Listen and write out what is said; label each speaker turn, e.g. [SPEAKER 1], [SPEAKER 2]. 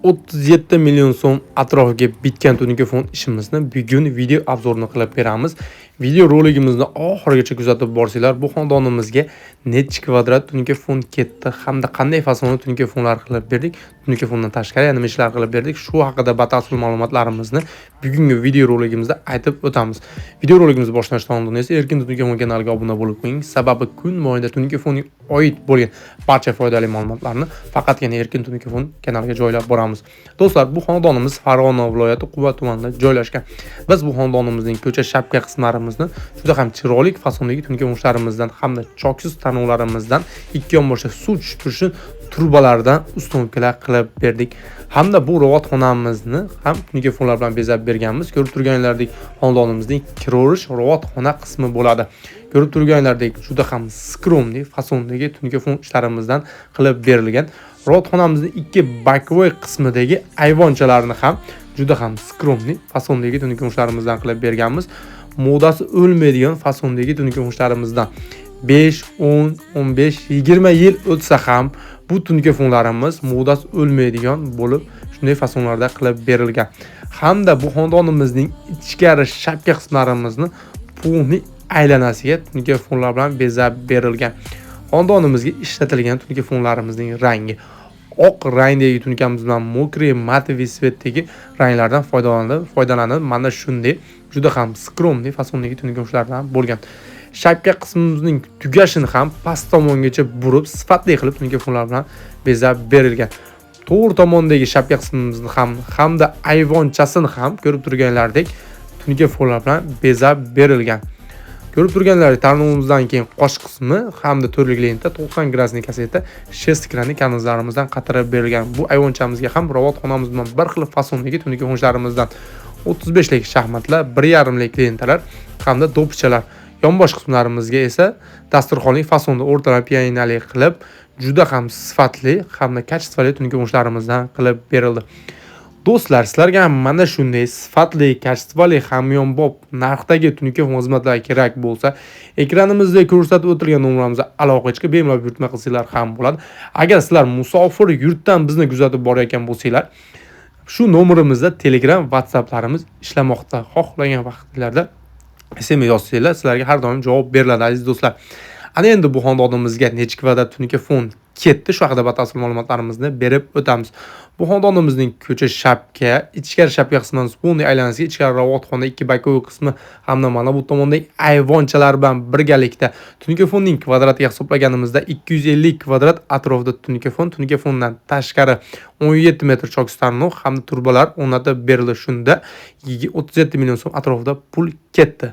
[SPEAKER 1] 37 million so'm atrofiga bitgan tungi fon ishimizni bugun video obzorini qilib beramiz. Video roligimizni oxirigacha kuzatib borsanglar, bu xonadonimizga necha kvadrat tungi fon ketdi hamda qanday fasonli tungi fonlar qilib berdik, tungi fondan tashqari nima ishlar qilib berdik, shu haqida batafsil ma'lumotlarimizni bugungi video roligimizda aytib o'tamiz. Video roligimizni boshlashdan oldin esa Erkin tungi fon kanaliga obuna bo'lib qo'ying. Sababi kun mobaynida tungi fonga oid bo'lgan barcha foydali ma'lumotlarni faqatgina Erkin tungi fon kanaliga joylab boramiz. Do'stlar, bu xonadonimiz Farg'ona viloyati Quva tumanida joylashgan. Biz bu xonadonimizning ko'cha shapka qismlarimizni juda ham chiroyli fasondagi tungi fonishlarimizdan hamda choksiz tanuvlarimizdan ikki yonboshda suv tushib turishi turbalardan ustunliklar qilib berdik. Hamda bu robotxonamizni ham tungi fonlar bilan bezab berganmiz. Ko'rib turganlaringdek xonadonimizning kiraverish robotxona qismi bo'ladi. Ko'rib turganlaringdek juda ham skromli fasondagi tungi fon ishlarimizdan qilib berilgan. Robotxonamizning ikki bokovoy qismidagi ayvonchalarni ham juda ham skromli fasondagi tungi fonishlarimizdan qilib berganmiz. Modasi o'lmaydigan fasondagi tungi fonishlarimizdan 5, 10, 15, 20 yil o'tsa ham bu tungi fonlarimiz modasi o'lmaydigan bo'lib, shunday fasonlarda qilib berilgan. Hamda bu xonadonimizning ichkari shapka qismlarimizni pulni aylanasiga tungi fonlar bilan bezab berilgan. Xonadonimizga ishlatilgan tungi fonlarimizning rangi oq rangdagi tunkamiz bilan mokriy matoviy svetdagi ranglardan foydalanib mana shunday juda ham skromli fasondagi tungi fonlardan bo'lgan. Shapka qismimizning tugashini ham past tomongacha burib, sifatli qilib tungi fonlar bilan bezab berilgan. To'g'ri tomondagi shapka qismimizni hamda ayvonchasini ham ko'rib turganlaridek tungi fonlar bilan bezab berilgan. Ko'rib turganlaringiz tarnovimizdan keyin qosh qismi hamda to'rlik lenta 90 gradusli kaseta shestkranli kanizlarimizdan qatirib berilgan. Bu ayvonchamizga ham robotxonamiz bilan bir xil fasondagi tungi fonishlarimizdan 35 lik shaxmatlar, 1,5 lik lentalar hamda do'ppichalar. Yonbosh qismlarimizga esa dasturxonli fasonda o'rtalab pianinali qilib, juda ham sifatli hamda kачествоli tungi fonishlarimizdan qilib berildi. Do'stlar, sizlarga ham mana shunday sifatli, kачествоli, hamyonbop narxdagi tungi fon xizmatlari kerak bo'lsa, ekranimizda ko'rsatib o'tilgan nomerimizga aloqa qilib bemalol buyurtma qilsanglar ham bo'ladi. Agar sizlar musofir yurtdan bizni kuzatib borayotgan bo'lsanglar, shu nomerimizda Telegram, WhatsApplarimiz ishlamoqda. Xohlagan vaqtlarda SMS yozsanglar, sizlarga har doim javob beriladi aziz do'stlar. Ana endi bu xonadonimizga necha kvadrat tungi fon ketdi, shu haqida batafsil ma'lumotlarimizni berib o'tamiz. Bu xonadonimizning ko'cha shapka, ichkari shapka qismini bunday aylanasiga ichkari robotxona, ikki bokovoy qismi hamda mana bu tomondagi ayvonchalar bilan birgalikda tungi fonning kvadratiga hisoblaganimizda 250 kvadrat atrofida tungi fondan tashqari 17 metr choksiz tarnov hamda turbalar o'rnatib berildi. Shunda 37 million so'm atrofida pul ketdi.